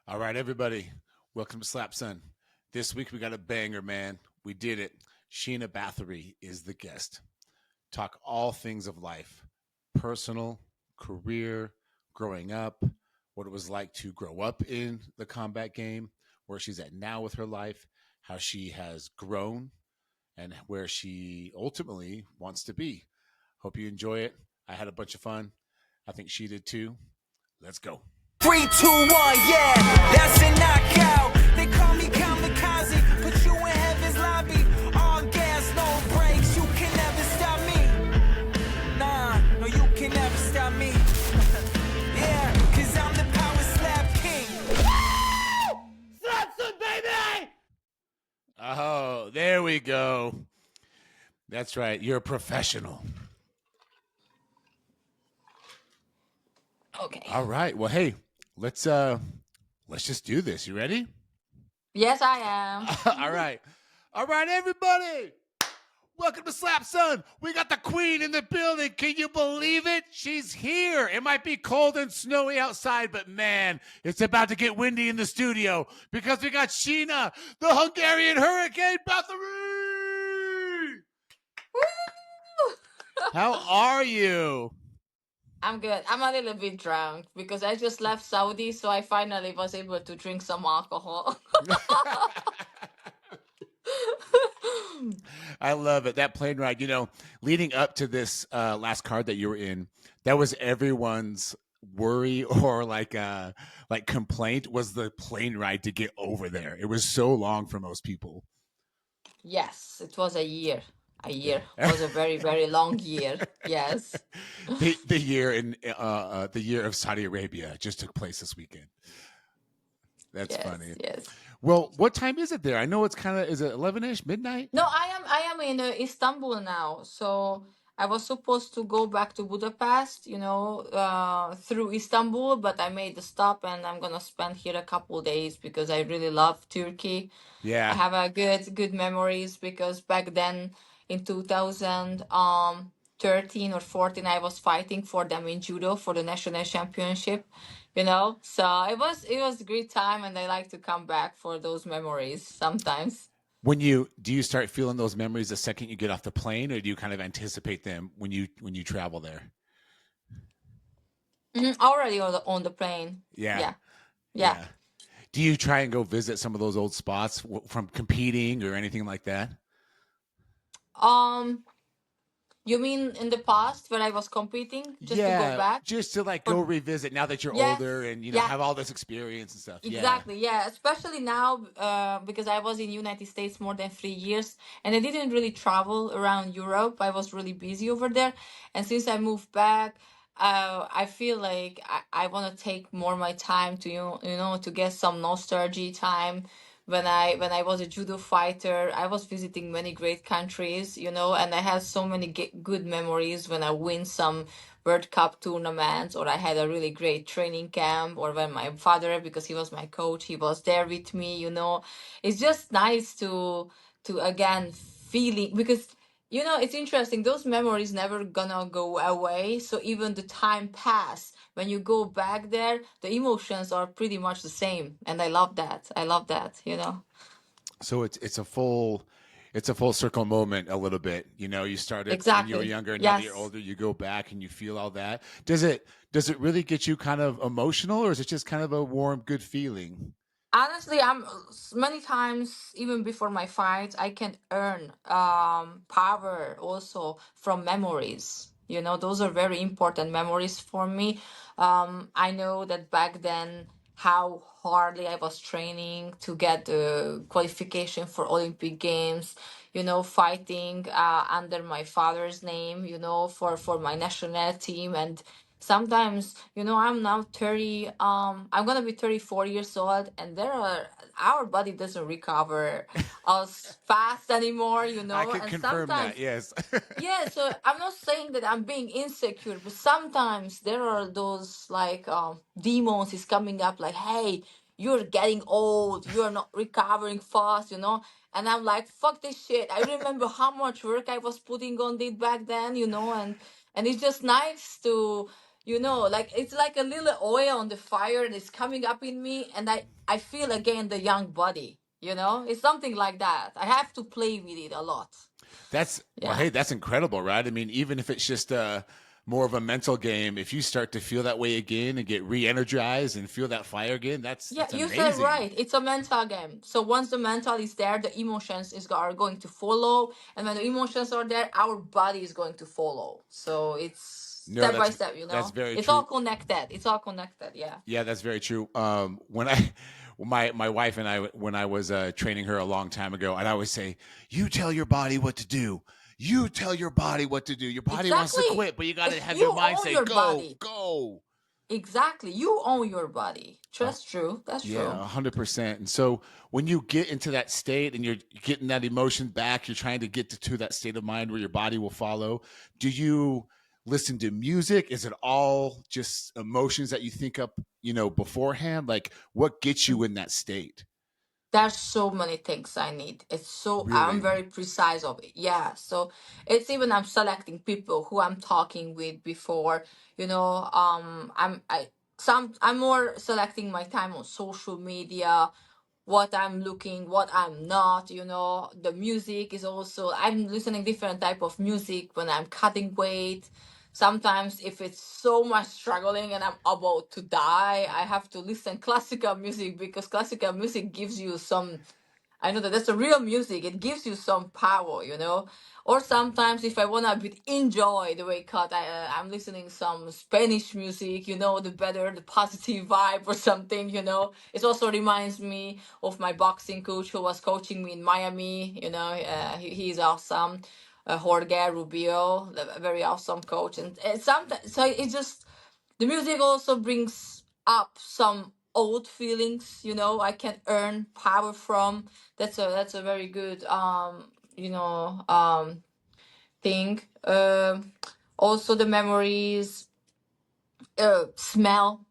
All right, everybody. Welcome to SlapSon. This week we got a banger, man. We did it. Sheena Bathory is the guest. Talk all things of life, personal, career, growing up, what it was like to grow up in the combat game, where she's at now with her life, how she has grown, and where she ultimately wants to be. Hope you enjoy it. I had a bunch of fun. I think she did too. Let's go. 3, 2, 1, yeah, that's a knockout. They call me kamikaze, put you in heaven's lobby. All gas, no brakes, you can never stop me. Nah, no, you can never stop me. Yeah, cause I'm the PowerSlap king. SlapSon, baby! Oh, there we go. That's right. You're a professional. Okay. All right. Well, hey, let's just do this. You ready? Yes, I am. All right. All right, everybody. Welcome to SlapSon. We got the queen in the building. Can you believe it? She's here. It might be cold and snowy outside, but man, it's about to get windy in the studio because we got Sheena, the Hungarian Hurricane Bathory. Woo! How are you? I'm good. I'm a little bit drunk because I just left Saudi, so I finally was able to drink some alcohol. I love it. That plane ride, leading up to this last card that you were in, that was everyone's worry or like complaint was the plane ride to get over there. It was so long for most people. Yes, it was a year. A year was a very, very long year. Yes. the year in the year of Saudi Arabia just took place this weekend. That's Yes, funny. yes. Well, what time is it there? I know it's is it 11ish, midnight? No, I am in Istanbul now. So I was supposed to go back to Budapest, through Istanbul, but I made the stop and I'm gonna spend here a couple days because I really love Turkey. I Yeah. have a good memories because back then in 2013 or 14 I was fighting for them in judo for the national championship. So it was a great time and I like to come back for those memories sometimes. Do you start feeling those memories the second you get off the plane, or do you kind of anticipate them when you travel there? Already on the plane. Yeah. Yeah. Yeah. Yeah. Do you try and go visit some of those old spots from competing or anything like that? Um, you mean in the past when I was competing, just to go Yeah, back? just to like go For revisit now that you're yes, older and yeah, have all this experience and stuff. Yeah. exactly. Yeah, especially now, because I was in United States more than 3 years, and I didn't really travel around Europe. I was really busy over there, and since I moved back, I feel like I want to take more my time to to get some nostalgia time. When I was a judo fighter, I was visiting many great countries, and I had so many good memories when I win some World Cup tournaments, or I had a really great training camp, or when my father, because he was my coach, he was there with me. It's just nice to again feeling because it's interesting. Those memories never gonna go away. So even the time pass, when you go back there, the emotions are pretty much the same, and I love that. I love that. So it's a full circle moment a little bit. You started when you were Exactly. younger, and now that you're Yes. older, you go back and you feel all that. Does it really get you kind of emotional, or is it just kind of a warm, good feeling? Honestly, many times even before my fights, I can earn power also from memories. Those are very important memories for me. I know that back then how hardly I was training to get the qualification for Olympic Games. Fighting under my father's name. For my national team, and sometimes I'm now 30. I'm gonna be 34 years old, and our body doesn't recover as fast anymore. I can And confirm that. sometimes, Yes. yeah, so I'm not saying that I'm being insecure, but sometimes there are those like demons is coming up like, hey, you're getting old, you're not recovering fast. And I'm like, fuck this shit. I remember how much work I was putting on it back then, and it's just nice like it's like a little oil on the fire and it's coming up in me, and I feel again the young body. It's something like that. I have to play with it a lot. Well, Yeah. hey, that's incredible, right? I mean, even if it's just more of a mental game, if you start to feel that way again and get re-energized and feel that fire again, Yeah, that's you said amazing. right. It's a mental game. So once the mental is there, the emotions are going to follow, and when the emotions are there, our body is going to follow. So it's No, step by step. that's very It's all true. connected. It's all connected. Yeah. Yeah, that's very true. When I, my wife and I, when I was training her a long time ago, I'd always say, "You tell your body what to do. You tell your body what to do. Your body wants to Exactly. quit, but you got to have your You mind own say, your go, body. go." Exactly. You own your body. Uh, That's true. That's yeah, true. 100%. And so when you get into that state and you're getting that emotion back, you're trying to get to that state of mind where your body will follow. Do you listen to music? Is it all just emotions that you think up, beforehand? Like what gets you in that state? There's so many things I need. I'm Really? very precise of it. Yeah. So it's even I'm selecting people who I'm talking with before, I'm more selecting my time on social media, what I'm looking, what I'm not, The music is also I'm listening different type of music when I'm cutting weight. Sometimes if it's so much struggling and I'm about to die, I have to listen classical music because classical music gives you some. I know that that's a real music. It gives you some power. Or sometimes if I wanna enjoy the way cut, I'm listening some Spanish music. The better, the positive vibe or something. It also reminds me of my boxing coach who was coaching me in Miami. He's awesome. Jorge Rubio, a very awesome coach, and sometimes so it just the music also brings up some old feelings. I can earn power from. That's a very good thing. Also the memories, smell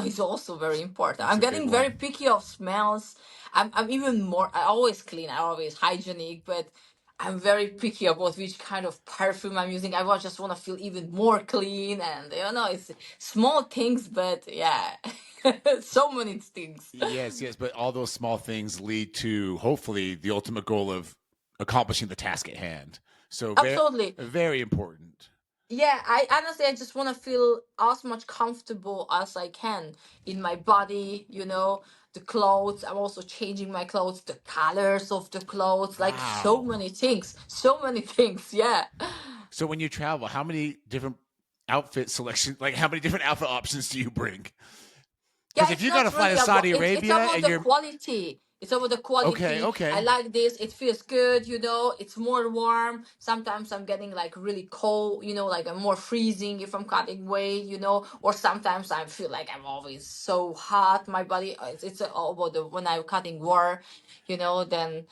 is also very important. That's I'm a big getting very one. picky of smells. I'm even more. I always clean, I always hygienic, but I'm very picky about which kind of perfume I'm using. Just want to feel even more clean, and it's small things, but yeah. So many things. Yes, yes, but all those small things lead to hopefully the ultimate goal of accomplishing the task at hand. So very, Absolutely. very important. Yeah, I honestly, I just want to feel as much comfortable as I can in my body. The clothes. I'm also changing my clothes, the colors of the clothes, like so Wow. many things, so many things. Yeah. So when you travel, how many different outfit selection, like how many different outfit options do you bring? Yeah, Because if it's you got to not fly really to about Saudi it's Arabia about and the you're quality. It's about the okay, quality. I okay, like this. It feels good. It's more warm. Sometimes I'm getting like really cold, like I'm more freezing if I'm cutting weight. Or sometimes I feel like I'm always so hot. My body, it's all about when I'm cutting then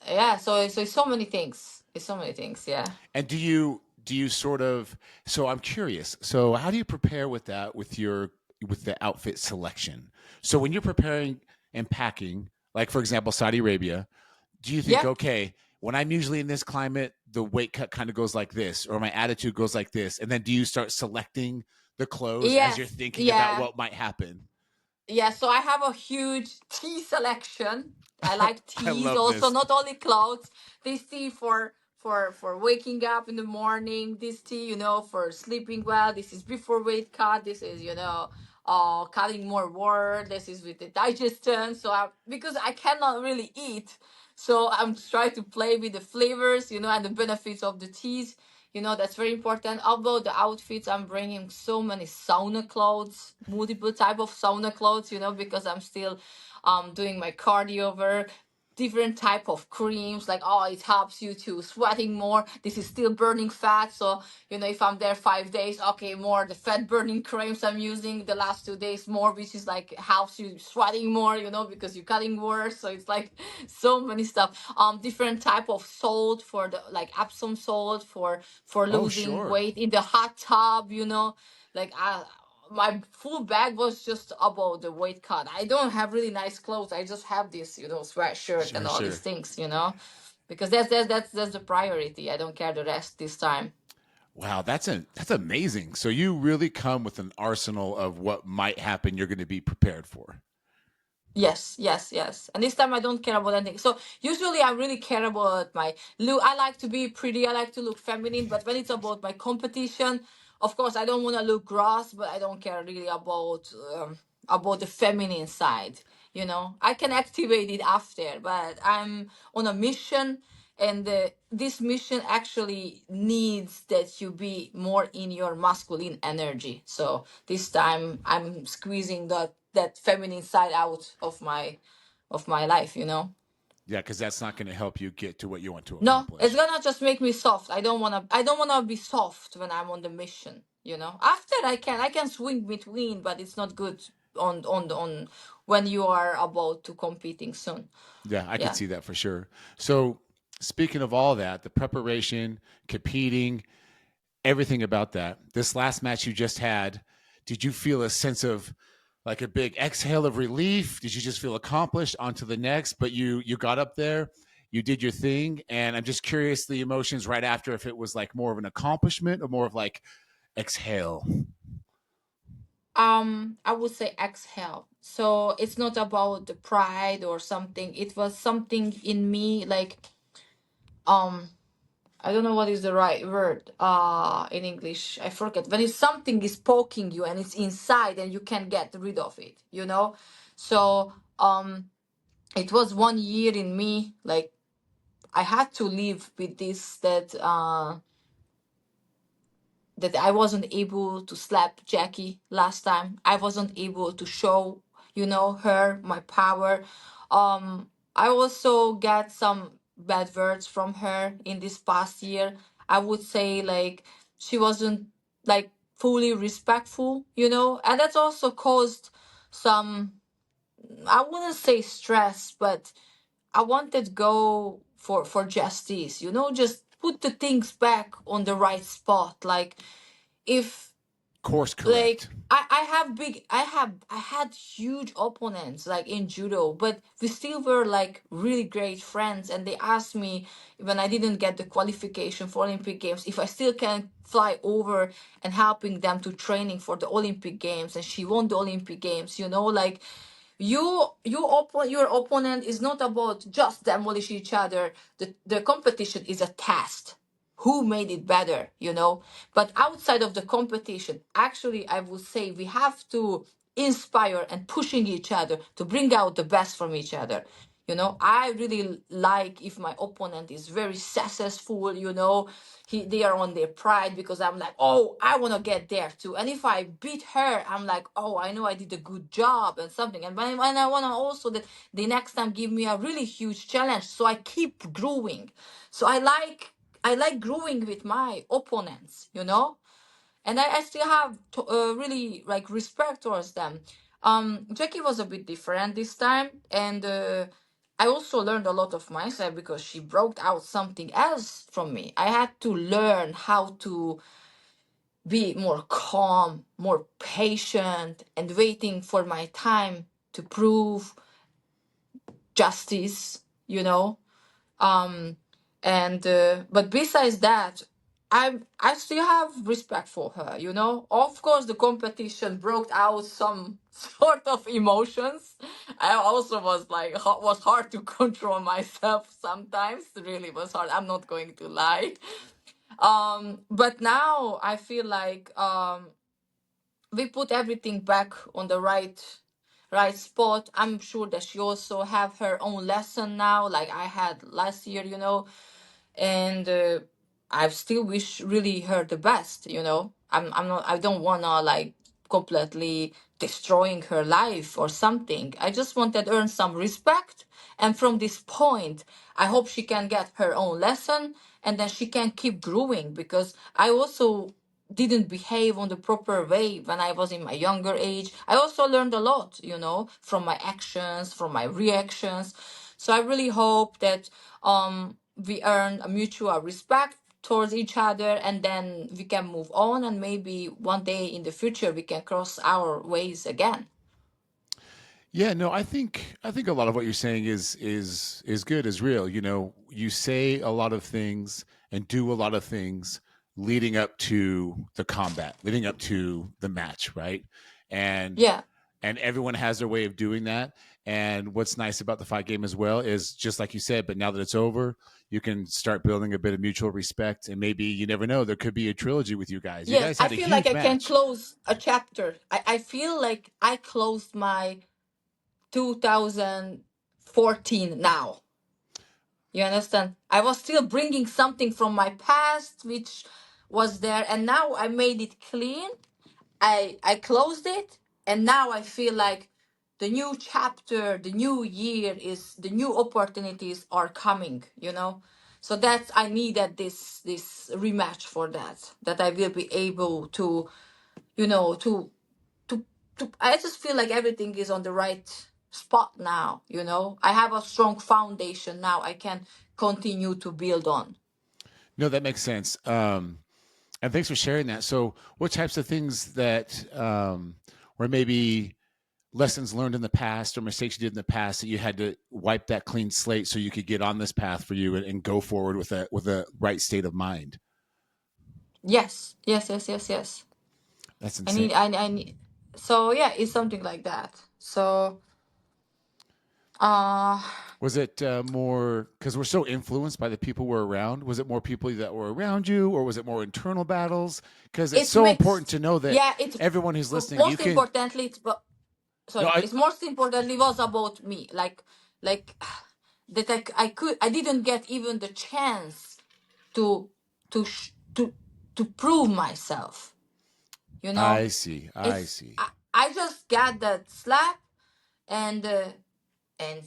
yeah. So it's so many things. It's so many things. Yeah. and do you sort of? So I'm curious. So how do you prepare with that with the outfit selection? So when you're preparing and packing, like for example, Saudi Arabia, do you think, Yeah. okay, when I'm usually in this climate, the weight cut kind of goes like this, or my attitude goes like this, and then do you start selecting the clothes as you're Yes. thinking about Yeah. what might happen? Yeah, so I have a huge tea selection. I like I teas love also, this. not only clothes. This tea for waking up in the morning. This tea, for sleeping well. This is before weight cut. This is, cutting more water. This is with the digestion. So because I cannot really eat, so I'm trying to play with the flavors, and the benefits of the teas. That's very important. About the outfits, I'm bringing so many sauna clothes, multiple type of sauna clothes, because I'm still doing my cardio work. Different type of creams, like, oh, it helps you to sweating more. This is still burning fat, so if I'm there 5 days, okay, more the fat burning creams I'm using. The last 2 days more, which is like helps you sweating more, because you're cutting worse. So it's like so many stuff. Different type of salt for the like Epsom salt for Oh, losing sure. weight in the hot tub. Like my full bag was just about the weight cut. I don't have really nice clothes. I just have this, sweatshirt and Sure, all these sure. things, because that's the priority. I don't care the rest this time. Wow, that's amazing. So you really come with an arsenal of what might happen. You're going to be prepared for. Yes, yes, yes. And this time I don't care about anything. So usually I really care about my look. I like to be pretty. I like to look feminine. But when it's about my competition, of course I don't want to look gross. But I don't care really about the feminine side. You know, I can activate it after. But I'm on a mission, and this mission actually needs that you be more in your masculine energy. So this time I'm squeezing that feminine side out of my life, you know. Yeah, because that's not going to help you get to what you want to No, it's accomplish. gonna just make me soft. I don't wanna be soft when I'm on the mission, you know. After I can swing between, but it's not good on when you are about to competing soon. Yeah, I could Yeah. see that for sure. So, speaking of all that, the preparation, competing, everything about that, this last match you just had, did you feel a sense of like a big exhale of relief? Did you just feel accomplished onto the next? But you got up there, you did your thing, and I'm just curious the emotions right after if it was like more of an accomplishment or more of like exhale. I would say exhale. So it's not about the pride or something. It was something in me like um I don't know what is the right word in English. I forget. When it's something is poking you and it's inside and you can't get rid of it, you know? So it was 1 year in me, like I had to live with this that I wasn't able to slap Jackie last time. I wasn't able to show, her my power. I also got some bad words from her in this past year. I would say like she wasn't like fully respectful, and that's also caused some, I wouldn't say stress, but I wanted go for justice, just put the things back on the right spot. Like if Course like correct. I had huge opponents like in judo, but we still were like really great friends, and they asked me when I didn't get the qualification for Olympic Games if I still can fly over and helping them to training for the Olympic Games, and she won the Olympic Games, like your opponent is not about just demolish each other. The competition is a test. Who made it better, but outside of the competition, actually I would say we have to inspire and pushing each other to bring out the best from each other. I really like if my opponent is very successful, they are on their pride, because I'm like, oh, I want to get there too. And if I beat her, I'm like, oh, I know I did a good job and something. And when I want to also that the next time give me a really huge challenge, so I keep growing. So I like growing with my opponents, and I still have really like respect towards them. Jackie was a bit different this time, and I also learned a lot of myself because she brought out something else from me. I had to learn how to be more calm, more patient, and waiting for my time to prove justice, um and but besides that, I still have respect for her, of course the competition brought out some sort of emotions. I also was like was hard to control myself sometimes, really was hard, I'm not going to lie. But now I feel like we put everything back on the right spot. I'm sure that she also have her own lesson now, like I had last year, and I still wish really her the best. I'm not. I don't wanna like completely destroying her life or something. I just wanted to earn some respect, and from this point, I hope she can get her own lesson, and then she can keep growing, because I also didn't behave on the proper way when I was in my younger age. I also learned a lot, from my actions, from my reactions. So I really hope that we earn a mutual respect towards each other, and then we can move on, and maybe one day in the future we can cross our ways again. Yeah, no, I think a lot of what you're saying is good, is real. You say a lot of things and do a lot of things leading up to the combat, leading up to the match, right? And Yeah. and everyone has their way of doing that. And what's nice about the fight game as well is just like you said, but now that it's over, you can start building a bit of mutual respect, and maybe you never know, there could be a trilogy with you guys. You Yes, guys I had a feel like huge I can match. close a chapter. I feel like I closed my 2014 now. You understand? I was still bringing something from my past, which was there, and now I made it clean. I closed it, and now I feel like the new chapter, the new year is the new opportunities are coming. So that's I needed this rematch for that I will be able to you know to I just feel like everything is on the right spot now. I have a strong foundation now I can continue to build on. No, that makes sense. And thanks for sharing that. So, what types of things that were maybe lessons learned in the past or mistakes you did in the past that you had to wipe that clean slate so you could get on this path for you and go forward with a right state of mind? Yes, yes, yes, yes, yes. That's I insane. need I need so yeah, it's something like that. So uh Was it more because we're so influenced by the people we're around? Was it more people that were around you, or was it more internal battles? Because it's it's so important mixed. to know that Yeah, it's everyone who's listening, you most can. importantly No, it's most importantly was about me. Like that I didn't get even the chance to to sh- to to prove myself. you know I see. I it's see. I just got that slap, and and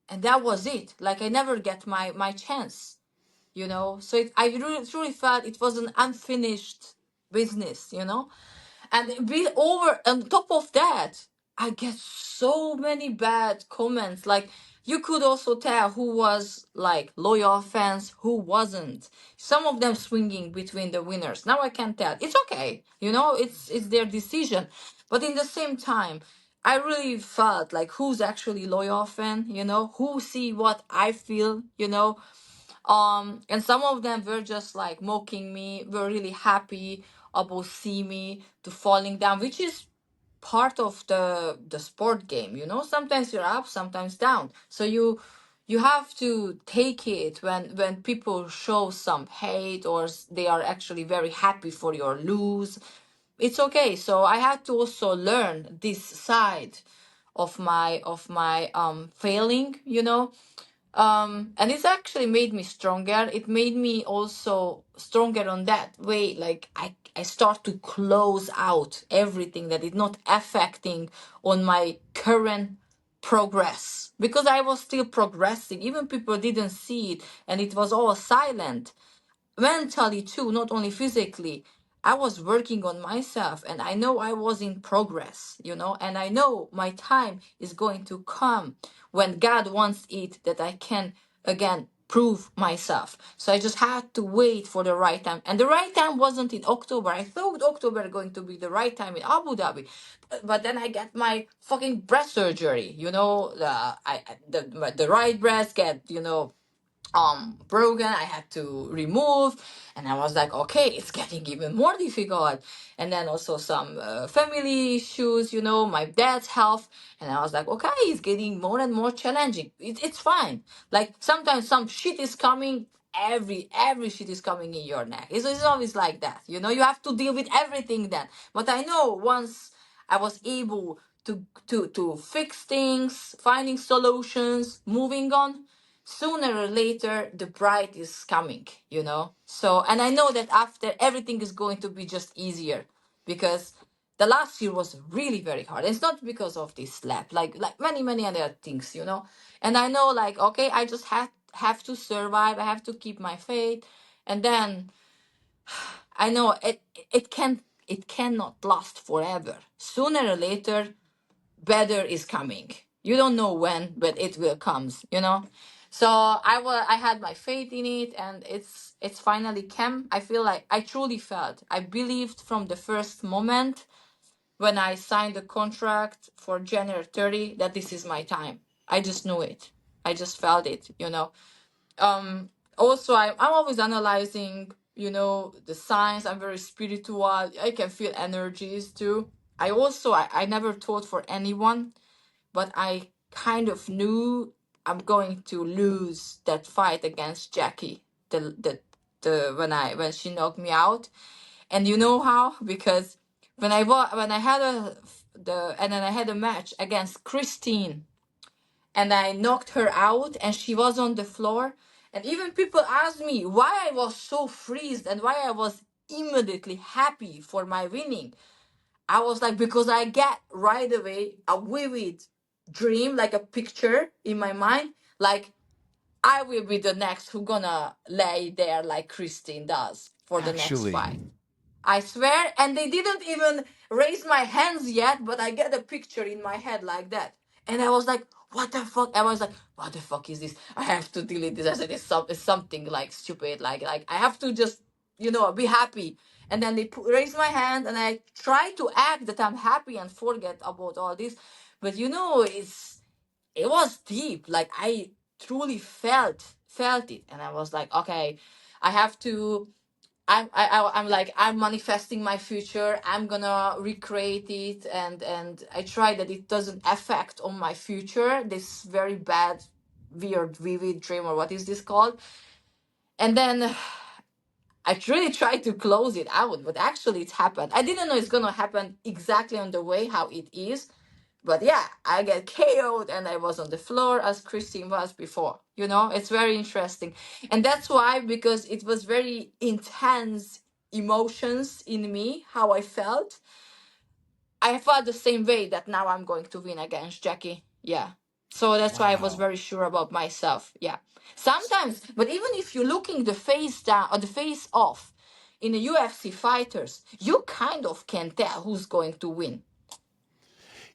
and that was it. Like I never get my chance. So I really truly felt it was an unfinished business. And be over on top of that, I get so many bad comments. Like you could also tell who was like loyal fans, who wasn't. Some of them swinging between the winners. Now I can tell. It's okay. It's their decision. But in the same time, I really felt like who's actually loyal fan, who see what I feel. And some of them were just like mocking me, were really happy about see me to falling down, which is part of the sport game. Sometimes you're up, sometimes down. So you have to take it when people show some hate, or they are actually very happy for your lose. It's okay. So I had to also learn this side of my failing. And it's actually made me stronger. It made me also stronger on that way. Like I start to close out everything that is not affecting on my current progress, because I was still progressing. Even people didn't see it, and it was all silent. Mentally too, not only physically. I was working on myself, and I know I was in progress. And I know my time is going to come when God wants it, that I can again prove myself. So I just had to wait for the right time. And the right time wasn't in October. I thought October going to be the right time in Abu Dhabi. But then I get my fucking breast surgery. The right breast get broken. I had to remove, and I was like, okay, it's getting even more difficult. And then also some family issues, my dad's health. And I was like, okay, it's getting more and more challenging. It's fine. Like sometimes some shit is coming. Every shit is coming in your neck. It's always like that. You have to deal with everything then. But I know once I was able to fix things, finding solutions, moving on, sooner or later the bride is coming. So, and I know that after everything is going to be just easier, because the last year was really very hard. It's not because of this slap, like many other things. And I know, like, okay, I just have to survive. I have to keep my faith. And then I know it cannot last forever. Sooner or later better is coming. You don't know when, but it will comes. So I had my faith in it, and it's finally came. I feel like I truly felt, I believed from the first moment when I signed the contract for January 30 that this is my time. I just knew it. I just felt it. Also, I'm always analyzing the signs. I'm very spiritual. I can feel energies too. I never taught for anyone, but I kind of knew I'm going to lose that fight against Jackie. The when she knocked me out, and you know how? Because when I had I had a match against Christine, and I knocked her out, and she was on the floor, and even people asked me why I was so freezed and why I was immediately happy for my winning. I was like, because I get right away a vivid dream, like a picture in my mind, like I will be the next who gonna lay there like Christine does for the next Actually, fight. I swear, and they didn't even raise my hands yet, but I get a picture in my head like that. And I was like, what the fuck? I was like, what the fuck is this? I have to delete this. I said, it's something like stupid. Like I have to just, be happy. And then they raise my hand, and I try to act that I'm happy and forget about all this. But it was deep. Like I truly felt it. And I was like, okay, I have to I'm like, I'm manifesting my future. I'm gonna recreate it, and I try that it doesn't affect on my future. This very bad, weird, vivid dream, or what is this called? And then I really tried to close it out, but actually it happened. I didn't know it's gonna happen exactly on the way how it is, but yeah, I get KO'd and I was on the floor as Christine was before. It's very interesting. And that's why, because it was very intense emotions in me, how I felt. I felt the same way that now I'm going to win against Jackie. Yeah. So that's why I was wow. very sure about myself. Yeah. Sometimes, but even if you're looking the face down or the face off in the UFC fighters, you kind of can tell who's going to win.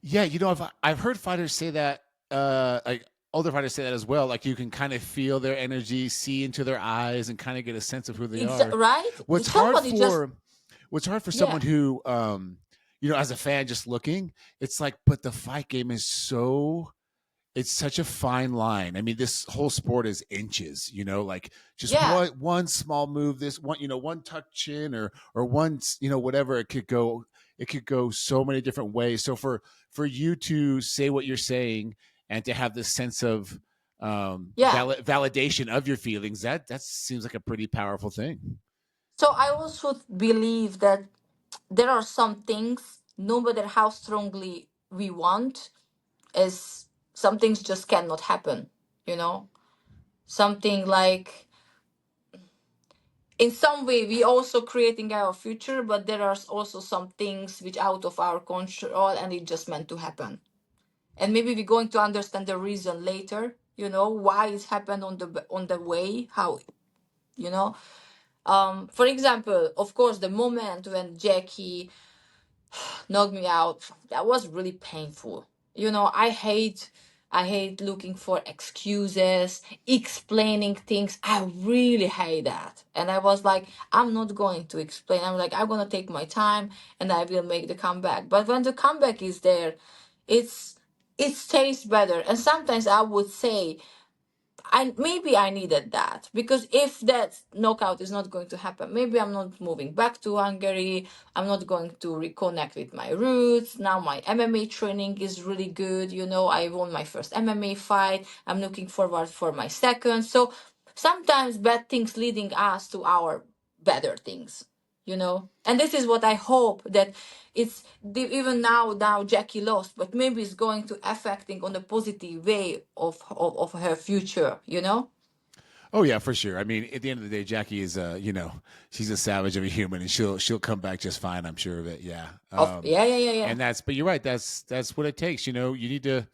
Yeah, I've heard fighters say that, like older fighters say that as well. Like you can kind of feel their energy, see into their eyes, and kind of get a sense of who they are. Right? What's hard Somebody just, for what's hard for someone yeah, who, as a fan just looking, it's like, but the fight game is it's such a fine line. I mean, this whole sport is inches, like just yeah, one small move, this one, one tuck chin or one, whatever it could go so many different ways. So for you to say what you're saying and to have this sense of yeah. validation of your feelings, that seems like a pretty powerful thing. So I also believe that there are some things, no matter how strongly we want, is some things just cannot happen, you know? Something like, in some way we also creating our future, but there are also some things which out of our control, and it just meant to happen. And maybe we're going to understand the reason later, why it happened on the way, how, you know for example, of course, the moment when Jackie knocked me out, that was really painful. I hate looking for excuses, explaining things. I really hate that. And I was like, I'm not going to explain. I'm like, I'm going to take my time and I will make the comeback. But when the comeback is there, it's it tastes better. And sometimes I would say, maybe I needed that, because if that knockout is not going to happen, maybe I'm not moving back to Hungary. I'm not going to reconnect with my roots. Now my MMA training is really good. I won my first MMA fight. I'm looking forward for my second. So sometimes bad things leading us to our better things. And this is what I hope, that even now Jackie lost, but maybe it's going to affecting on a positive way of her future. Oh yeah, for sure. I mean, at the end of the day, Jackie is she's a savage of a human, and she'll come back just fine. I'm sure of it. Yeah. Yeah, yeah, yeah, yeah. And but you're right. That's what it takes. You need to.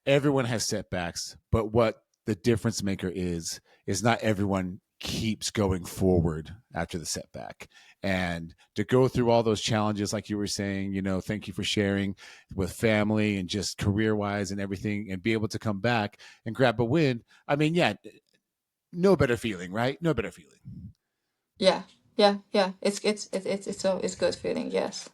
Everyone has setbacks, but what the difference maker is not everyone keeps going forward after the setback. And to go through all those challenges, like you were saying, thank you for sharing with family and just career wise and everything, and be able to come back and grab a win. I mean, yeah, no better feeling, right? No better feeling. Yeah, yeah, yeah. It's good feeling. Yes.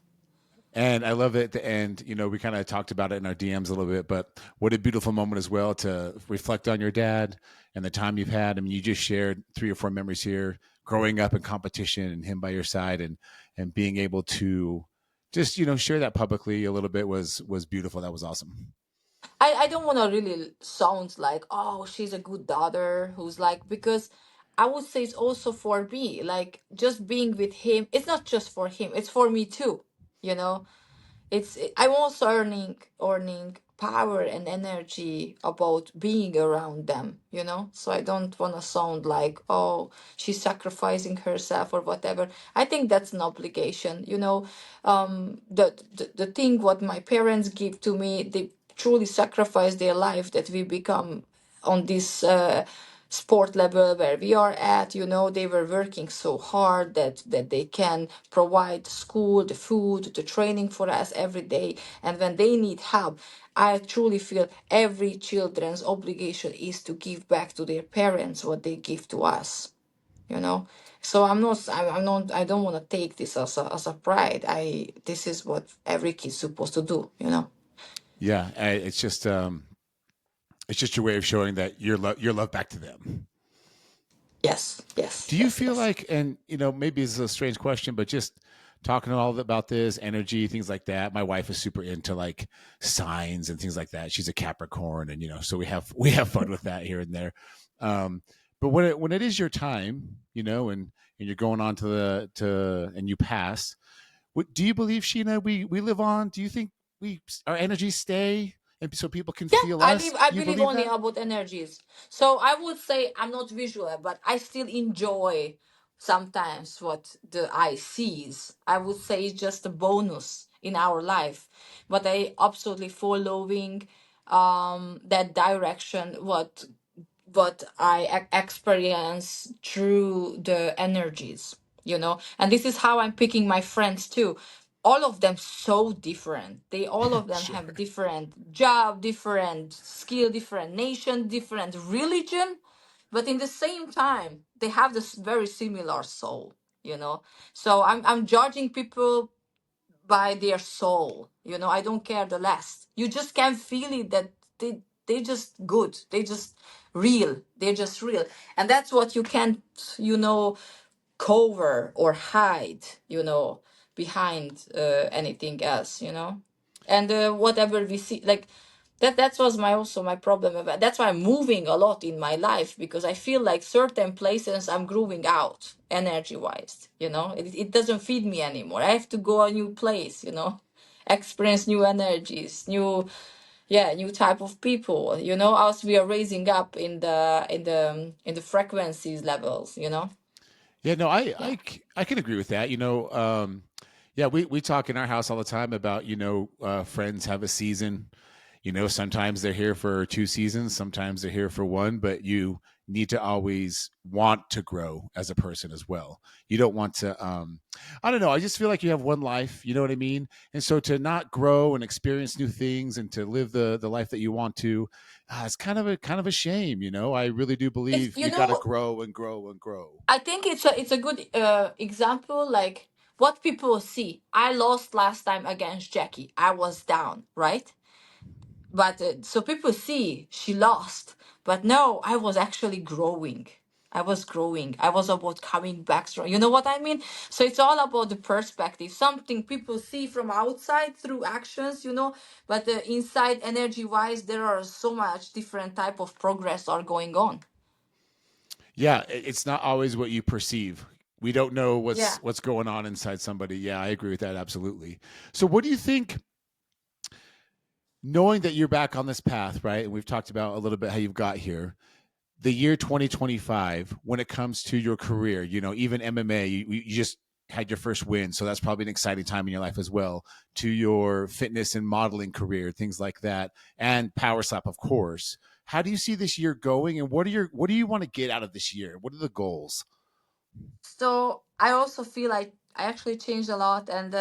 And I love it at the end. We kind of talked about it in our DMs a little bit, but what a beautiful moment as well to reflect on your dad and the time you've had. I mean, you just shared 3 or 4 memories here growing up in competition and him by your side, and being able to just share that publicly a little bit was beautiful. That was awesome. I don't want to really sound like, oh, she's a good daughter who's like, because I would say it's also for me, like just being with him. It's not just for him, it's for me too, you know. I'm also earning power and energy about being around them, so I don't want to sound like, oh, she's sacrificing herself or whatever. I think that's an obligation, the thing what my parents give to me, they truly sacrifice their life that we become on this sport level where we are at. They were working so hard that they can provide school, the food, the training for us every day. And when they need help, I truly feel every children's obligation is to give back to their parents what they give to us, you know so I don't want to take this as a pride. I This is what every kid's supposed to do. Yeah, it's just your way of showing that your love back to them. Yes, yes, Do you yes, feel yes. like, and maybe it's a strange question, but just talking all about this energy, things like that. My wife is super into like signs and things like that. She's a Capricorn, and so we have fun with that here and there. Um, but when it is your time, and you're going on and you pass, do you believe, Sheena, we live on? Do you think our energies stay, and so people can Yeah, feel I us? believe I Do you believe believe only that? about energies. So I would say I'm not visual, but I still enjoy sometimes what the eye sees. I would say it's just a bonus in our life, but I absolutely following that direction, what I experience through the energies, and this is how I'm picking my friends too. All of them so different. They all of them Sure. have different job, different skill, different nation, different religion, but in the same time they have this very similar soul. So I'm judging people by their soul. I don't care the less. You just can feel it that they just good. They just real. They're just real. And that's what you can't, cover or hide, behind anything else. And whatever we see, like that was my also my problem about. That's why I'm moving a lot in my life, because I feel like certain places I'm growing out energy wise. It doesn't feed me anymore. I have to go a new place. Experience new energies, new type of people. As we are raising up in the frequencies levels. Yeah, no, Yeah. I can agree with that. Yeah, we talk in our house all the time about friends have a season. Sometimes they're here for 2 seasons, sometimes they're here for one, but you need to always want to grow as a person as well. You don't want to. I don't know. I just feel like you have one life. You know what I mean? And so to not grow and experience new things and to live the life that you want to, it's kind of a shame. I really do It's believe you you got to know grow and grow and grow. I think it's a good example, like what people see. I lost last time against Jackie. I was down, right? But so people see she lost, but no, I was actually growing. I was growing. I was about coming back strong. You know what I mean? So it's all about the perspective. Something people see from outside through actions, but inside, energy wise, there are so much different type of progress are going on. Yeah, it's not always what you perceive. We don't know Yeah. what's going on inside somebody. Yeah, I agree with that absolutely. So what do you think, knowing that you're back on this path, right? And we've talked about a little bit how you've got here. The year 2025, when it comes to your career, even MMA, you just had your first win, so that's probably an exciting time in your life as well. To your fitness and modeling career, things like that, and PowerSlap, of course. How do you see this year going, and what do you want to get out of this year? What are the goals? So I also feel like I actually changed a lot, and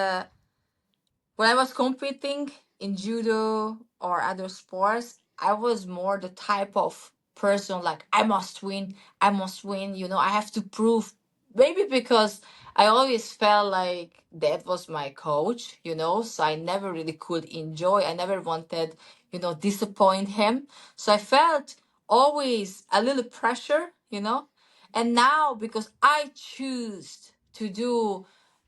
when I was competing in judo or other sports, I was more the type of person like I must win, I must win. I have to prove. Maybe because I always felt like that was my coach. So I never really could enjoy. I never wanted, disappoint him. So I felt always a little pressure. And now, because I choose to do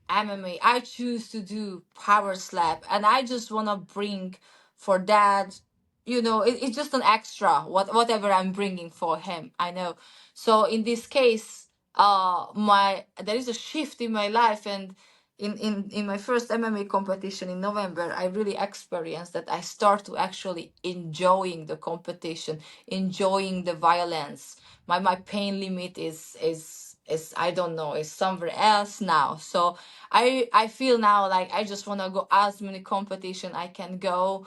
MMA, I choose to do power slap, and I just want to bring for that, it's just an extra, whatever I'm bringing for him, I know. So in this case, there is a shift in my life, and in my first MMA competition in November, I really experienced that I start to actually enjoying the competition, enjoying the violence. My pain limit is I don't know, is somewhere else now. So I feel now like I just want to go as many competition I can go,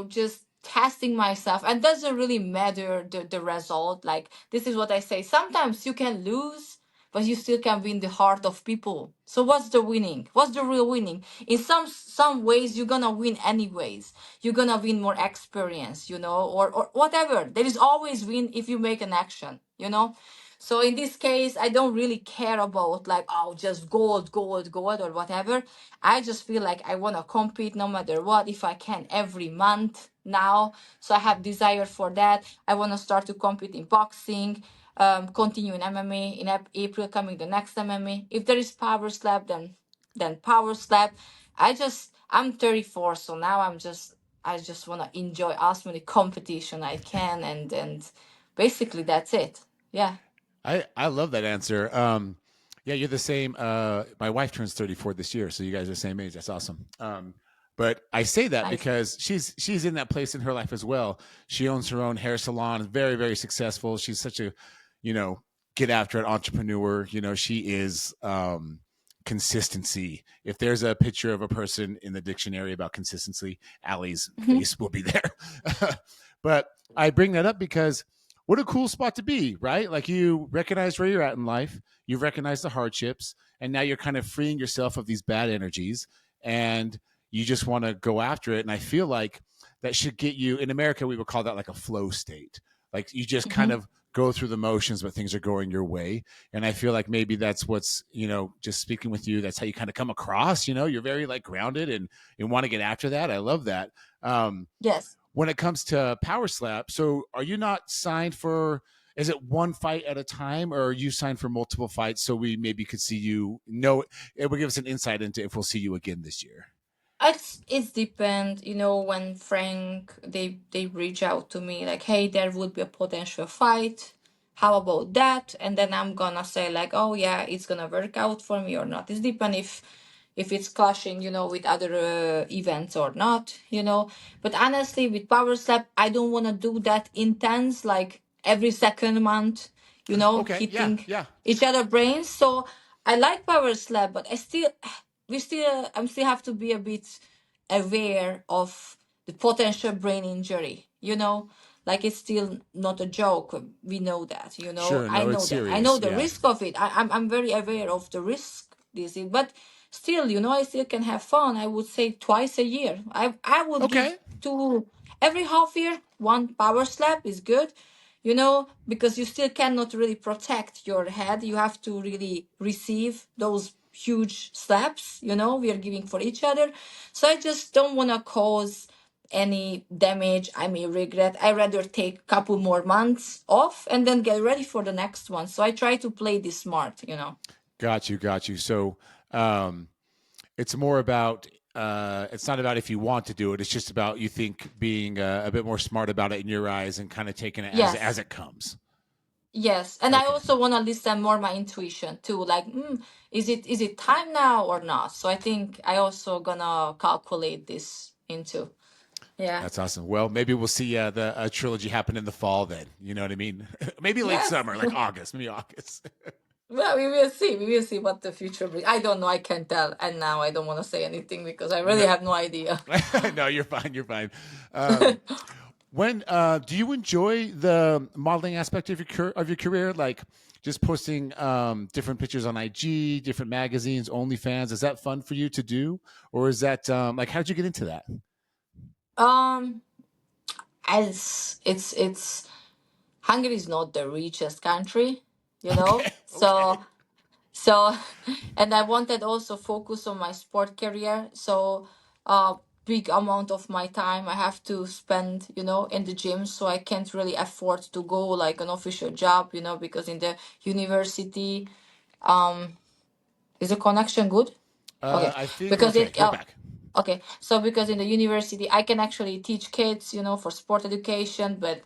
just testing myself, and doesn't really matter the result. Like, this is what I say, sometimes you can lose, but you still can win the heart of people. So what's the winning? What's the real winning? In some ways, you're gonna win anyways. You're gonna win more experience, or whatever. There is always win if you make an action. So in this case, I don't really care about like, oh, just gold, gold, gold, or whatever. I just feel like I wanna compete no matter what, if I can, every month now. So I have desire for that. I wanna start to compete in boxing, continue in MMA in April, coming the next MMA. If there is power slap, then power slap. I'm 34, so now I just want to enjoy as many competition I can, and basically that's it. Yeah. I love that answer. Yeah, you're the same. My wife turns 34 this year, so you guys are the same age. That's awesome. But I say that Nice. because she's in that place in her life as well. She owns her own hair salon, very, very successful. She's such a, get after it entrepreneur. She is consistency. If there's a picture of a person in the dictionary about consistency, Allie's face will be there. But I bring that up because what a cool spot to be, right? Like, you recognize where you're at in life, you've recognized the hardships, and now you're kind of freeing yourself of these bad energies, and you just want to go after it. And I feel like that should get you, in America, we would call that like a flow state. Like, you just kind of go through the motions, but things are going your way. And I feel like maybe that's what's, just speaking with you, that's how you kind of come across. You're very like grounded and you want to get after that. I love that. Yes. When it comes to power slap, so are you not signed for, is it one fight at a time, or are you signed for multiple fights, so we maybe could see you, it will give us an insight into if we'll see you again this year? It's depend, when Frank, they reach out to me like, hey, there would be a potential fight, how about that? And then I'm gonna say like, oh yeah, it's gonna work out for me or not. It's depend if it's clashing, with other events or not. But honestly, with power slap, I don't want to do that intense, like every second month, Okay, yeah, hitting yeah. each other brains. So I like power slap, but I'm still have to be a bit aware of the potential brain injury. Like, it's still not a joke. We know that. Sure, I no, it's know that. I know serious. the Yeah. risk of it. I'm very aware of the risk this is, but still, I still can have fun. I would say twice a year. I would give Okay. two every half year. One power slap is good, because you still cannot really protect your head. You have to really receive those huge slaps, we are giving for each other. So I just don't want to cause any damage I may regret. I rather take a couple more months off and then get ready for the next one. So I try to play this smart. Got you, got you. So it's more about, it's not about if you want to do it, it's just about, you think, being a bit more smart about it in your eyes and kind of taking it as Yes. it comes. Yes, and I Okay. also want to listen more my intuition too. Like, is it time now or not? So I think I also gonna calculate this into. Yeah. That's awesome. Well, maybe we'll see the trilogy happen in the fall then. You know what I mean? Maybe late Yes. summer, like August, maybe August. Well, we will see. We will see what the future brings. I don't know. I can't tell, and now I don't want to say anything because I really No, have no idea. no, you're fine. You're fine. When do you enjoy the modeling aspect of your career, like just posting different pictures on IG, different magazines, OnlyFans? Is that fun for you to do, or is that like, how did you get into that? um, as it's Hungary is not the richest country, Okay, okay. so so, and I wanted also focus on my sport career. So, big amount of my time I have to spend, in the gym. So I can't really afford to go like an official job, because in the university, um, is the connection good? Okay, I think because okay, it you're back. okay, so because in the university I can actually teach kids, for sport education, but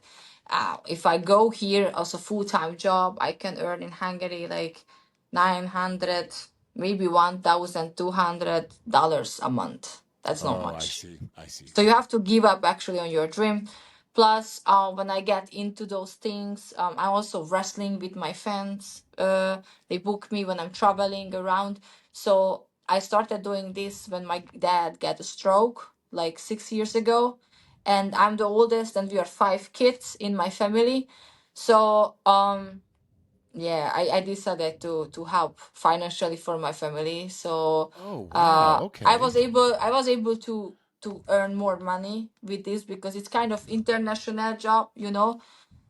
if I go here as a full-time job, I can earn in Hungary like 900, maybe $1,200 a month. That's not Oh, I much. see. I see. So you have to give up actually on your dream. Plus, when I get into those things, I'm also wrestling with my fans. They book me when I'm traveling around. So I started doing this when my dad got a stroke like 6 years ago. And I'm the oldest, and we are five kids in my family. So yeah, I decided to help financially for my family. So Oh, wow. I Okay. was able to earn more money with this because it's kind of international job.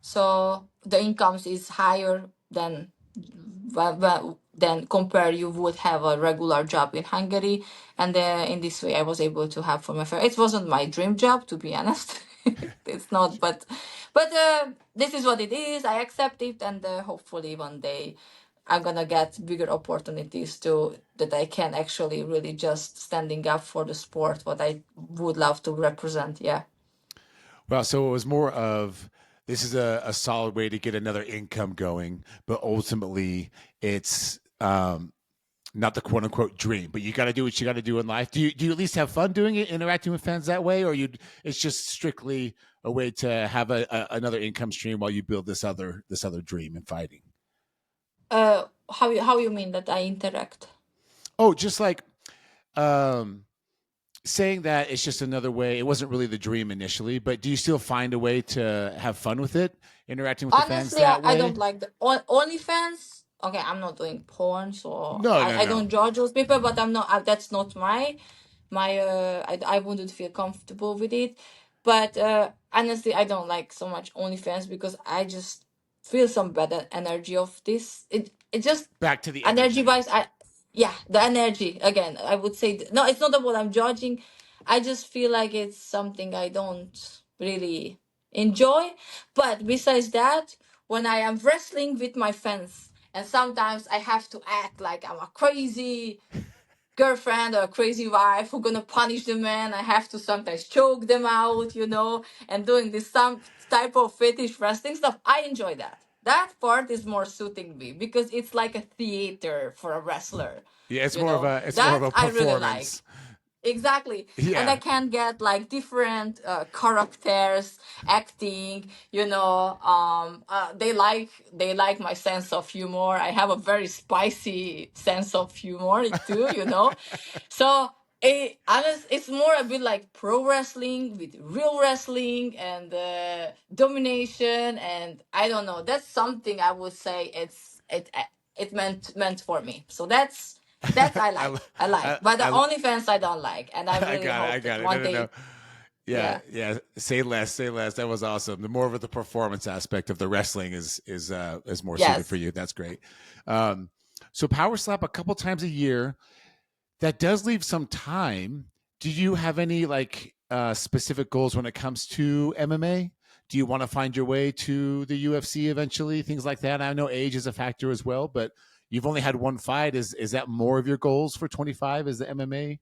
So the incomes is higher than compare you would have a regular job in Hungary. And in this way I was able to have for my family. It wasn't my dream job, to be honest. It's not, but this is what it is. I accept it, and hopefully one day I'm gonna get bigger opportunities to that I can actually really just standing up for the sport what I would love to represent. Yeah. Well, so it was more of this is a solid way to get another income going, but ultimately it's not the quote unquote dream, but you got to do what you got to do in life. Do you at least have fun doing it, interacting with fans that way, or it's just strictly a way to have another income stream while you build this other dream in fighting? How you mean that I interact? Oh, just like um, saying that it's just another way. It wasn't really the dream initially, but do you still find a way to have fun with it, interacting with the fans Honestly, I, that I way? don't like the OnlyFans. Okay, I'm not doing porn, so No, I, no, I no. don't judge those people, but I'm not. That's not I wouldn't feel comfortable with it. But honestly, I don't like so much OnlyFans because I just feel some bad energy of this. It just Back to the energy energy. wise, yeah, the energy again. I would say no. It's not about I'm judging. I just feel like it's something I don't really enjoy. But besides that, when I am wrestling with my friends, and sometimes I have to act like I'm a crazy girlfriend or a crazy wife who gonna punish the man. I have to sometimes choke them out, and doing this some type of fetish wrestling stuff. I enjoy that. That part is more suiting me because it's like a theater for a wrestler. Yeah, it's more of That a I really like. performance. Exactly. And I Yeah. can get like different characters acting, they like my sense of humor. I have a very spicy sense of humor too. So it's more a bit like pro wrestling with real wrestling and domination, and I don't know. That's something I would say it meant for me. So that's I I, like. I like. I, But the I, OnlyFans I don't like. And I I really got it. I hope that got it. No, one no, no. day, Yeah, yeah. yeah. Say less. Say less. That was awesome. The more of the performance aspect of the wrestling is more suited for Yes. you. That's great. Um, so power slap a couple times a year. That does leave some time. Do you have any like specific goals when it comes to MMA? Do you want to find your way to the UFC eventually? Things like that. I know age is a factor as well, but you've only had one fight. Is that more of your goals for 25? Is the MMA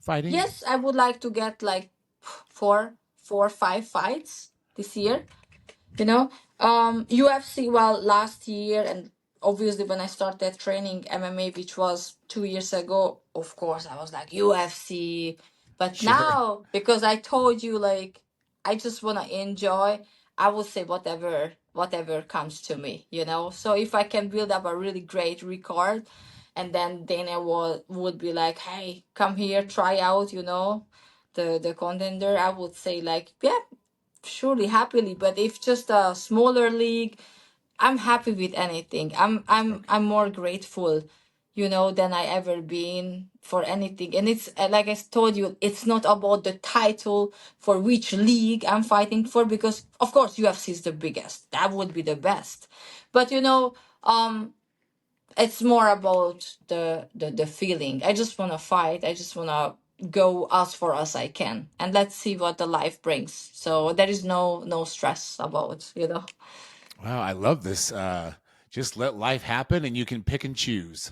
fighting? Yes, I would like to get like four, 5 fights this year. UFC, well, last year, and obviously when I started training MMA, which was 2 years ago, of course I was like UFC. But Sure. now, because I told you, like, I just want to enjoy, I would say whatever comes to me. So if I can build up a really great record, and then Dana would be like, hey, come here, try out, the contender, I would say like, yeah, surely, happily. But if just a smaller league, I'm happy with anything. i'm i'm Okay. i'm more grateful, than I ever been for anything. And it's like I told you, it's not about the title for which league I'm fighting for, because of course UFC is the biggest, that would be the best. But um it's more about the feeling. I just want to fight. I just want to go as far as I can, and let's see what the life brings. So there is no stress about, you know. Wow, I love this. Just let life happen, and you can pick and choose.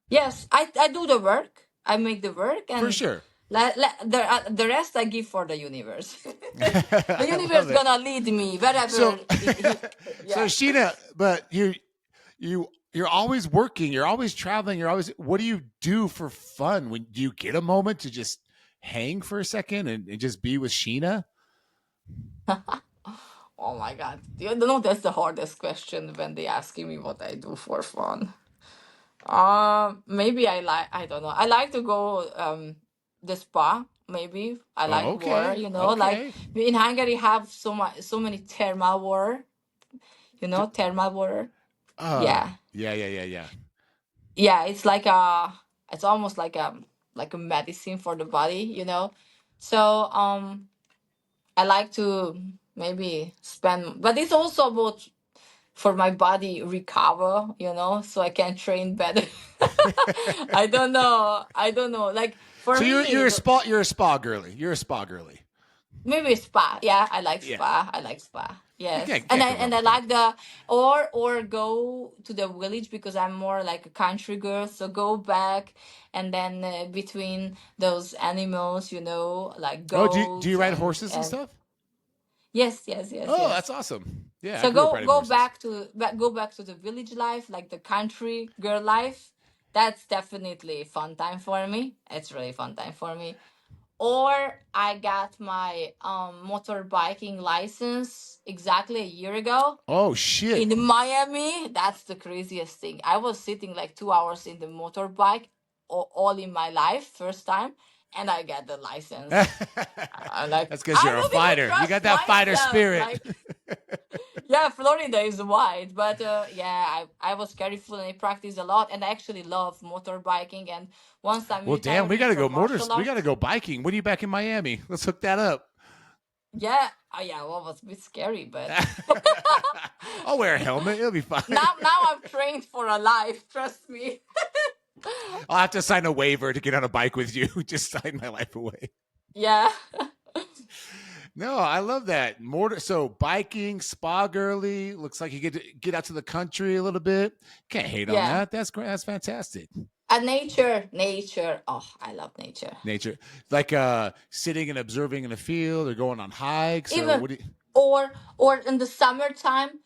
Yes, I do the work. I make the work, For and sure. the rest I give for the universe. The I universe love it. gonna lead me wherever. So, so Yeah. Sheena, but you're always working. You're always traveling. You're always. What do you do for fun? When do you get a moment to just hang for a second and just be with Sheena? Oh my God. You know, that's the hardest question when they asking me what I do for fun. Maybe I don't know. I like to go the spa. Maybe I Oh, like water. okay, You know, like okay. we in Hungary have so many thermal water. You D- know, thermal water. Uh, Yeah, yeah. yeah. It's almost like a medicine for the body. You know, so I like to maybe spend, but it's also about for my body recover, you know, so I can train better. I don't know. Like for So me, you're a spa girly. You're a spa girly. maybe spa. Yeah, I like Yeah, spa. I like spa. you Yes, can't go wrong and I with that. like the or go to the village because I'm more like a country girl. So go back and then between those animals, you know, like Oh, do you goats ride horses and and stuff? yes. Oh, that's awesome. Yeah, I So grew up riding horses. go back to the village life, like the country girl life. That's definitely a fun time for me. It's really fun time for me. Or I got my motorbiking license exactly a year ago Oh shit. in Miami. That's the craziest thing. I was sitting like 2 hours in the motorbike all in my life, first time, and I got the license. I'm like, That's because I you're a don't even fighter. You got trust that fighter myself. spirit. Like, yeah, Florida is wide, but yeah, I was careful and I practiced a lot, and I actually love motorbiking. And once I'm Well, damn, we retiring got to go from motors. martial We got to arts, go biking. When are you back in Miami? Let's hook that up. yeah, yeah, well, it was a bit scary, but I'll wear a helmet. It'll be fine. now I'm trained for a life. Trust me. I'll have to sign a waiver to get on a bike with you. Just sign my life away. Yeah, No, I love that. So biking, spa girly. Looks like you get to get out to the country a little bit. Can't hate on yeah. that. That's great. That's fantastic. And nature. Oh, I love nature. Nature, like sitting and observing in a field, or going on hikes, or Even what? Do you, or in the summertime,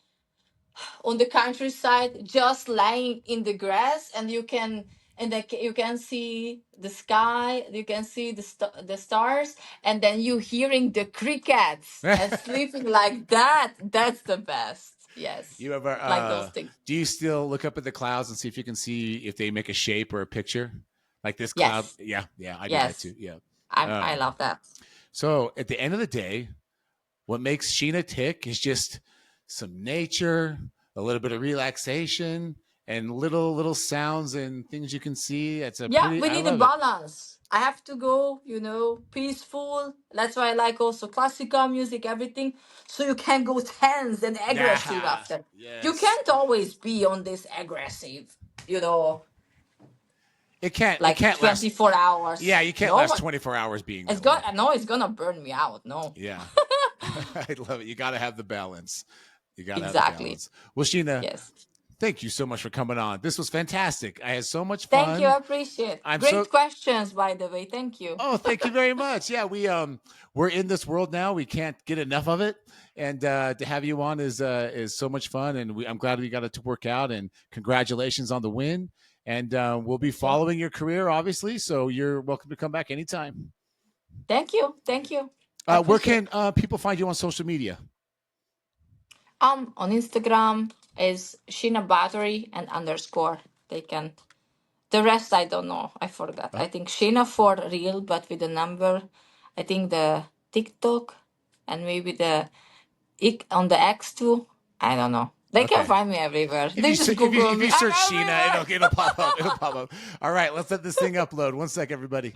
on the countryside, just lying in the grass, and you can you can see the sky, you can see the stars, and then you hearing the crickets and sleeping like that. That's the best. Yes, you ever? like those things. Do you still look up at the clouds and see if you can see if they make a shape or a picture? Like this cloud. Yes, Yeah, I do that yes, too. Yeah. I love that. So at the end of the day, what makes Sheena tick is just some nature, a little bit of relaxation, and little sounds and things you can see. It's a Yeah, pretty. we I need a love it. balance. I have to go, you know, peaceful. That's why I like also classical music, everything. So you can go tense and aggressive Yeah. after. You Yes. can't always be on this aggressive, you know, It can't. It like can't last. 24 hours. Yeah, you can't No, last but 24 hours being it's that way. I know it's gonna burn me out. No. Yeah. I love it. You got to have the balance. You got to have the Exactly. balance. Well, Sheena, Yes. thank you so much for coming on. This was fantastic. I had so much Thank you. fun. I appreciate. I'm so Great questions, by the way. Thank you. Oh, thank you very much. Yeah, we're in this world now. We can't get enough of it, and to have you on is so much fun. And I'm glad we got it to work out. And congratulations on the win. And we'll be Thank, following your career, obviously. So you're welcome to come back anytime. thank you. Thank you. I Where appreciate. can people find you on social media? On Instagram is Sheena Bathory and underscore. They can. The rest I don't know. I forgot. Oh, I think Sheena for real, but with a number. I think the TikTok and maybe the on the X too. I don't know. They can okay. find me everywhere. They just Google If me. you I'm search Sheena, everywhere. it'll pop up. It'll pop up. All right, let's let this thing upload. One sec, everybody.